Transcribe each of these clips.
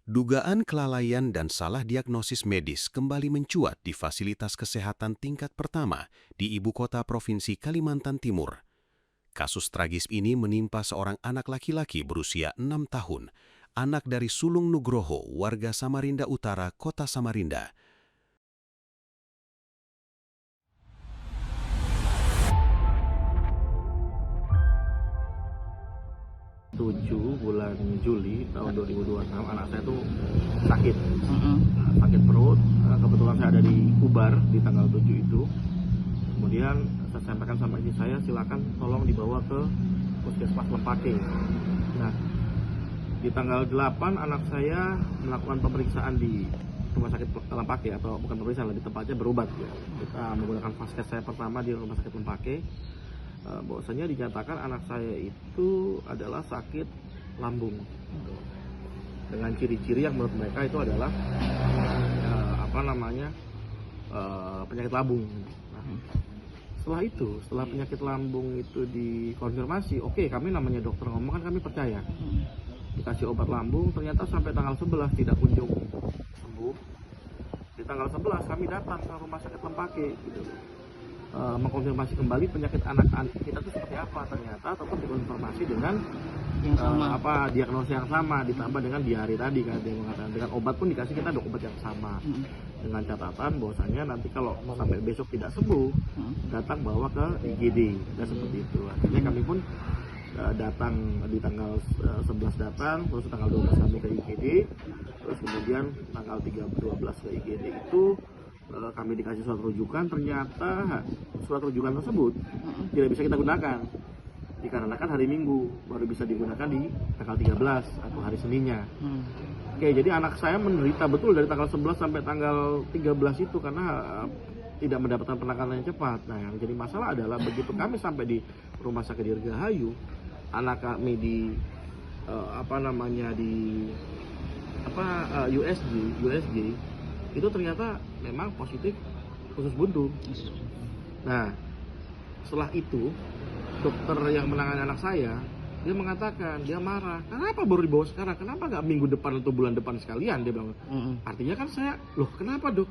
Dugaan kelalaian dan salah diagnosis medis kembali mencuat di fasilitas kesehatan tingkat pertama di ibu kota provinsi Kalimantan Timur. Kasus tragis ini menimpa seorang anak laki-laki berusia 6 tahun, anak dari Sulung Nugroho, warga Samarinda Utara, Kota Samarinda. 7 bulan Juli tahun 2026 anak saya tuh sakit. Sakit perut. Kebetulan saya ada di Kubar di tanggal 7 itu. Kemudian saya sampaikan sama istri saya, silakan tolong dibawa ke Puskesmas Lempake. Nah, di tanggal 8 anak saya melakukan pemeriksaan di Rumah Sakit Lempake, atau bukan pemeriksaan, lebih tepatnya berobat ya. Kita menggunakan vaskes saya pertama di Rumah Sakit Lempake. Bahwasanya dinyatakan anak saya itu adalah sakit lambung, dengan ciri-ciri yang menurut mereka itu adalah penyakit lambung. Nah, setelah penyakit lambung itu dikonfirmasi, oke, kami namanya dokter ngomong kan kami percaya. Dikasih obat lambung, ternyata sampai tanggal 11 tidak kunjung sembuh. Di tanggal 11 kami datang ke Rumah Sakit Lempake gitu, mengkonfirmasi kembali penyakit anak kita itu seperti apa. Ternyata tetap dikonfirmasi dengan yang sama. Diagnosa yang sama, ditambah dengan diare tadi kan, dia mengatakan dengan obat pun dikasih kita obat yang sama, dengan catatan bahwasanya nanti kalau sampai besok tidak sembuh, datang bawa ke IGD dan seperti itu. Akhirnya kami pun datang di tanggal 11 datang, terus tanggal 12 kami ke IGD, terus kemudian tanggal 12 ke IGD itu kami dikasih surat rujukan. Ternyata surat rujukan tersebut tidak bisa kita gunakan dikarenakan hari Minggu baru bisa digunakan di tanggal 13 atau hari Seninnya. Oke, jadi anak saya menderita betul dari tanggal 11 sampai tanggal 13 itu karena tidak mendapatkan penanganan yang cepat. Nah, yang jadi masalah adalah begitu kami sampai di Rumah Sakit Dirgahayu, anak kami di USG itu ternyata memang positif usus buntu. Nah, setelah itu dokter yang menangani anak saya, dia mengatakan, dia marah, kenapa baru dibawa sekarang, kenapa nggak minggu depan atau bulan depan sekalian, dia bilang. Artinya kan saya, loh kenapa dok,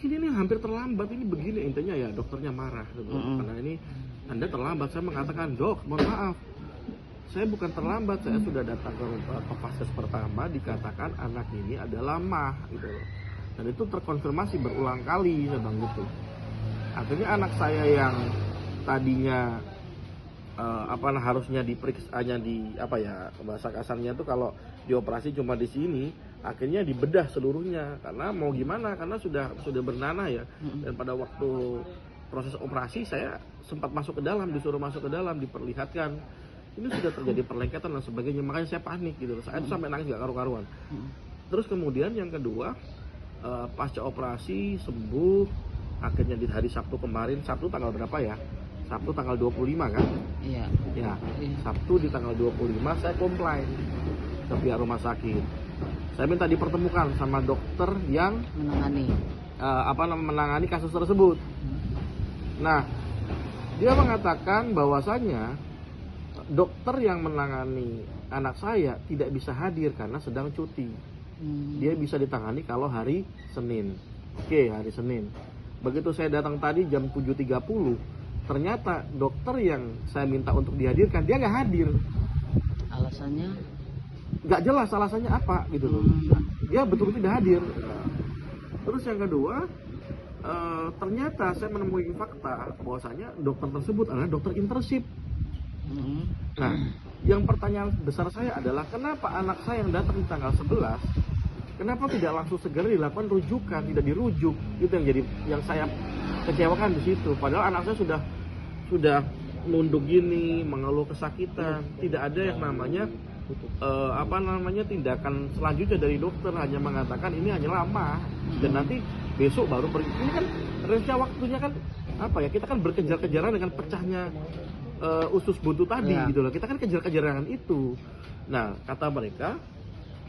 ini hampir terlambat, ini begini. Intinya ya dokternya marah gitu. Karena ini Anda terlambat. Saya mengatakan, dok mohon maaf, saya bukan terlambat, saya sudah datang ke vaskes pertama, dikatakan anak ini adalah mah gitu loh. Dan itu terkonfirmasi berulang kali, saya bilang gitu. Akhirnya anak saya yang tadinya harusnya diperiksanya di bahasa kasarnya tuh kalau dioperasi cuma di sini, akhirnya dibedah seluruhnya. Karena mau gimana, karena sudah bernanah ya. Dan pada waktu proses operasi saya sempat masuk ke dalam, disuruh masuk ke dalam, diperlihatkan ini sudah terjadi perlengketan dan sebagainya. Makanya saya panik gitu. Saya itu sampai nangis gak karu-karuan. Terus kemudian yang kedua, pasca operasi sembuh, akhirnya di hari Sabtu kemarin, Sabtu tanggal berapa ya? Sabtu tanggal 25 kan? Iya. Ya, Sabtu di tanggal 25 saya komplain ke pihak rumah sakit. Saya minta dipertemukan sama dokter yang menangani kasus tersebut. Nah, dia mengatakan bahwasanya dokter yang menangani anak saya tidak bisa hadir karena sedang cuti. Dia bisa ditangani kalau hari Senin. Oke, hari Senin. Begitu saya datang tadi jam 7.30, ternyata dokter yang saya minta untuk dihadirkan, dia nggak hadir. Alasannya? Nggak jelas alasannya apa gitu loh. Dia betul-betul tidak hadir. Terus yang kedua, ternyata saya menemui fakta bahwasanya dokter tersebut adalah dokter internship. Nah, yang pertanyaan besar saya adalah kenapa anak saya yang datang di tanggal 11, kenapa tidak langsung segera dilakukan rujukan, tidak dirujuk? Itu yang saya kecewakan di situ. Padahal anak saya sudah nunduk gini, mengeluh kesakitan, tidak ada yang namanya tindakan selanjutnya dari dokter, hanya mengatakan ini hanya lama dan nanti besok baru pergi. Ini kan range waktunya kan kita kan berkejar-kejaran dengan pecahnya usus buntu tadi gitu loh. Kita kan kejar-kejaran itu. Nah, kata mereka,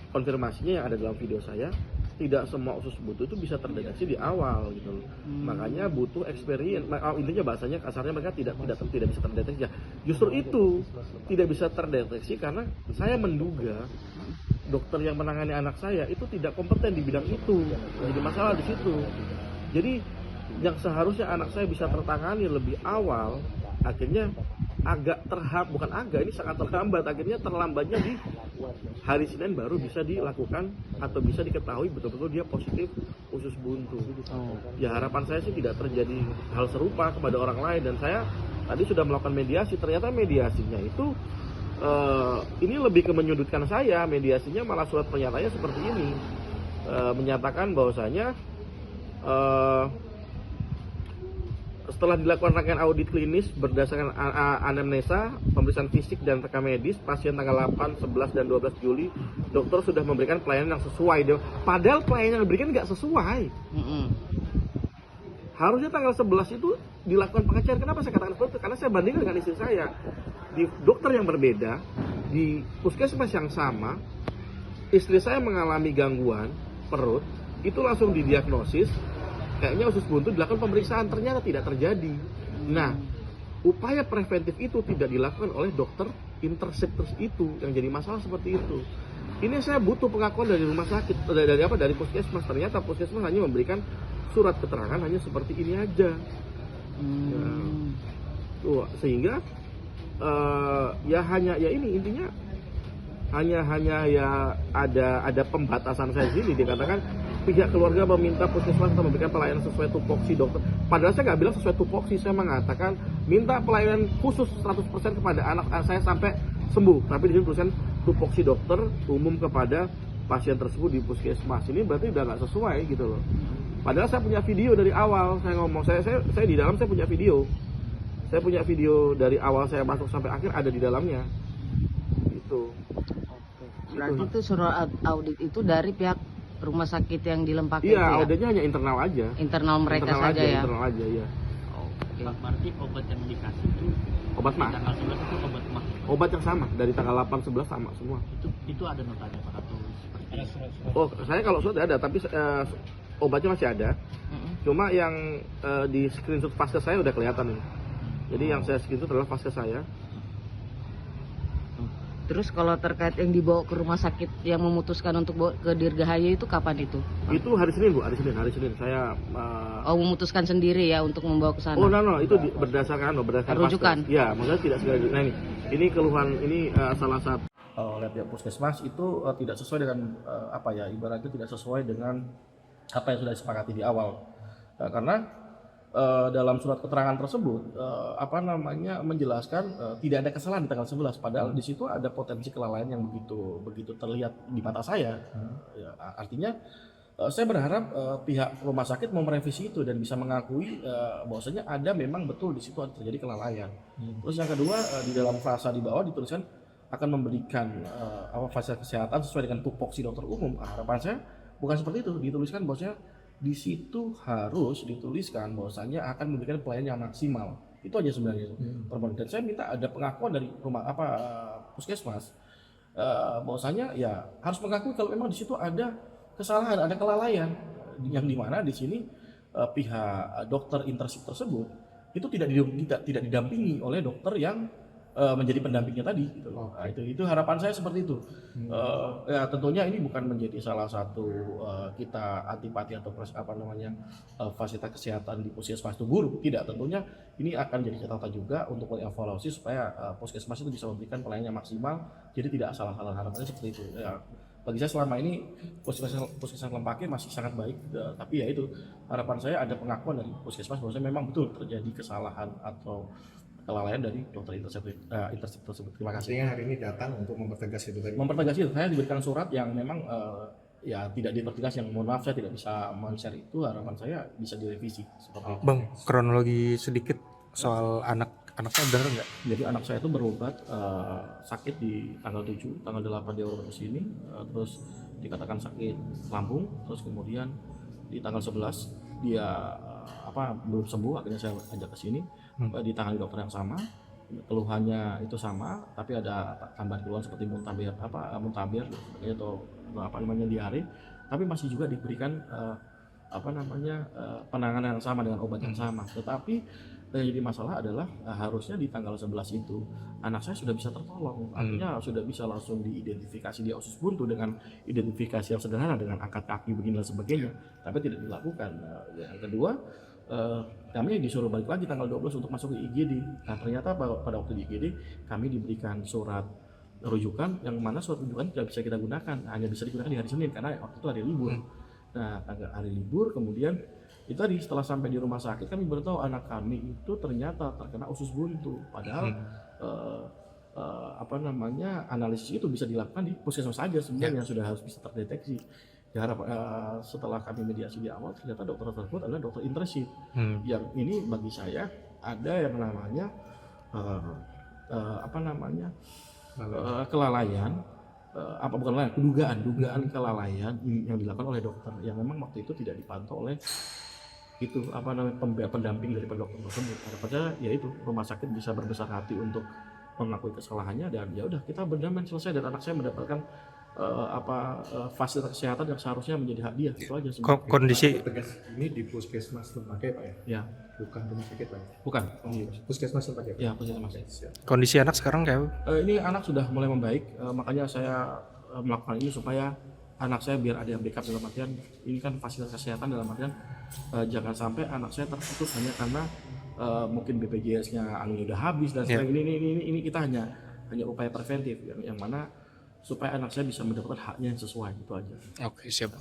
konfirmasinya yang ada dalam video saya, tidak semua usus buntu itu bisa terdeteksi di awal gitu loh. Makanya butuh experience. Intinya bahasanya kasarnya mereka tidak bisa terdeteksi. Justru itu tidak bisa terdeteksi karena saya menduga dokter yang menangani anak saya itu tidak kompeten di bidang itu. Jadi masalah di situ. Jadi yang seharusnya anak saya bisa tertangani lebih awal, akhirnya ini sangat terhambat, akhirnya terlambatnya di hari Senin baru bisa dilakukan atau bisa diketahui betul-betul dia positif usus buntu. Ya harapan saya sih tidak terjadi hal serupa kepada orang lain, dan saya tadi sudah melakukan mediasi, ternyata mediasinya itu ini lebih ke menyudutkan saya. Mediasinya malah surat pernyataannya seperti ini, menyatakan bahwasanya setelah dilakukan rangkaian audit klinis berdasarkan anamnesa, pemeriksaan fisik dan rekam medis pasien tanggal 8, 11 dan 12 Juli, dokter sudah memberikan pelayanan yang sesuai. Padahal pelayanan yang diberikan nggak sesuai. Harusnya tanggal 11 itu dilakukan pengecekan. Kenapa saya katakan seperti itu? Karena saya bandingkan dengan istri saya di dokter yang berbeda, di puskesmas yang sama. Istri saya mengalami gangguan perut, itu langsung didiagnosis kayaknya usus buntu, dilakukan pemeriksaan, ternyata tidak terjadi. Nah, upaya preventif itu tidak dilakukan oleh dokter interseptors itu, yang jadi masalah seperti itu. Ini saya butuh pengakuan dari rumah sakit, dari puskesmas. Ternyata puskesmas hanya memberikan surat keterangan hanya seperti ini aja. Nah, sehingga intinya hanya ya ada pembatasan saya di sini. Dikatakan pihak keluarga meminta puskesmas untuk memberikan pelayanan sesuai tupoksi dokter. Padahal saya nggak bilang sesuai tupoksi, saya mengatakan minta pelayanan khusus 100% kepada anak saya sampai sembuh. Tapi di sini tulisan tupoksi dokter umum kepada pasien tersebut di puskesmas. Ini berarti udah nggak sesuai gitu loh. Padahal saya punya video dari awal, saya ngomong, saya di dalam saya punya video. Saya punya video dari awal saya masuk sampai akhir ada di dalamnya. Gitu. Berarti itu surat audit itu dari pihak rumah sakit yang dilempaki Iya, itu ya? auditnya hanya internal aja. Internal mereka internal saja aja, ya? Internal aja, ya. Oke. Berarti obat yang dikasih itu Obat mah. tanggal 11 itu obat mah. Obat yang sama dari tanggal 8 11 sama semua. Itu ada notanya Pak atau seperti itu? Oh, saya kalau surat ada, tapi obatnya masih ada. Cuma yang di screenshot vaskes saya udah kelihatan nih. Jadi yang saya screenshot adalah vaskes saya. Terus kalau terkait yang dibawa ke rumah sakit yang memutuskan untuk bawa ke Dirgahayu itu kapan itu? Itu hari Senin, Bu. Hari Senin. Saya memutuskan sendiri ya untuk membawa ke sana? Oh, no. Itu berdasarkan rujukan. Ya, maksudnya tidak segala. Nah, ini keluhan ini salah satu oleh pihak puskesmas itu tidak sesuai dengan ibaratnya tidak sesuai dengan apa yang sudah disepakati di awal. Karena dalam surat keterangan tersebut menjelaskan tidak ada kesalahan di tanggal 11, padahal di situ ada potensi kelalaian yang begitu terlihat di mata saya. Ya, artinya saya berharap pihak rumah sakit mau merevisi itu dan bisa mengakui bahwasanya ada memang betul di situ terjadi kelalaian. Terus yang kedua, di dalam frasa di bawah dituliskan akan memberikan fasilitas kesehatan sesuai dengan tupoksi dokter umum. Harapan saya bukan seperti itu, dituliskan bahwasanya di situ harus dituliskan bahwasanya akan memberikan pelayanan yang maksimal. Itu aja sebenarnya permohonan. Dan saya minta ada pengakuan dari puskesmas bahwasanya ya harus mengakui kalau memang di situ ada kesalahan, ada kelalaian, yang dimana di sini pihak dokter intersip tersebut itu tidak didampingi oleh dokter yang menjadi pendampingnya tadi gitu. Nah, itu harapan saya seperti itu. Ya tentunya ini bukan menjadi salah satu kita antipati atau fasilitas kesehatan di puskesmas itu buruk, tidak. Tentunya ini akan jadi catatan juga untuk mengevaluasi supaya puskesmas itu bisa memberikan pelayanan yang maksimal, jadi tidak salah-salah. Harapannya seperti itu. Ya, bagi saya selama ini puskesmas Lempake masih sangat baik, tapi ya itu harapan saya ada pengakuan dari puskesmas bahwa memang betul terjadi kesalahan atau kelalaian dari dokter intersip tersebut. Terima kasih. Artinya hari ini datang untuk mempertegas itu tadi. Mempertegas itu, saya diberikan surat yang memang tidak dipertegas, yang mohon maaf saya tidak bisa men-share itu. Harapan saya bisa direvisi seperti itu. Bang, kronologi sedikit soal anak saya benar nggak? Jadi anak saya itu berobat sakit di tanggal 7, tanggal 8 dia berobat ke sini, terus dikatakan sakit lambung, terus kemudian di tanggal 11 dia belum sembuh, akhirnya saya ajak ke sini. Ditangani dokter yang sama, keluhannya itu sama, tapi ada tambahan keluhan seperti muntabir atau diare, tapi masih juga diberikan penanganan yang sama dengan obat yang sama. Tetapi yang jadi masalah adalah harusnya di tanggal 11 itu anak saya sudah bisa tertolong, artinya sudah bisa langsung diidentifikasi dia usus buntu dengan identifikasi yang sederhana dengan angkat kaki begini dan sebagainya, tapi tidak dilakukan. Yang kedua, kami disuruh balik lagi tanggal 12 untuk masuk ke IGD. Nah ternyata pada waktu di IGD kami diberikan surat rujukan yang mana surat rujukan tidak bisa kita gunakan, hanya bisa digunakan di hari Senin karena waktu itu hari libur. Nah tanggal hari libur kemudian itu tadi setelah sampai di rumah sakit kami baru tahu anak kami itu ternyata terkena usus buntu, padahal analisis itu bisa dilakukan di puskesmas saja sebenarnya yang sudah harus bisa terdeteksi. Setelah kami mediasi di awal ternyata dokter tersebut adalah dokter internship yang ini bagi saya ada yang namanya kelalaian, dugaan kelalaian yang dilakukan oleh dokter yang memang waktu itu tidak dipantau oleh pendamping dari dokter tersebut. Harapannya yaitu rumah sakit bisa berbesar hati untuk mengakui kesalahannya dan ya udah kita berdamai selesai dan anak saya mendapatkan fasilitas kesehatan yang seharusnya menjadi hak dia. Itu aja sebenarnya. Kondisi Tegas ini di puskesmas Lembaga Pak ya? Ya, Bukan rumah sakit Pak? bukan. Puskesmas Lembaga. Ya, puskesmas. Kondisi anak sekarang kayak Ini anak sudah mulai membaik, makanya saya melakukan ini supaya anak saya biar ada yang backup dalam artian ini kan fasilitas kesehatan dalam artian jangan sampai anak saya terputus hanya karena mungkin BPJS-nya anunya udah habis dan sebagainya. Ini kita hanya upaya preventif yang mana supaya anak saya bisa mendapatkan haknya yang sesuai, itu aja. Oke, siap.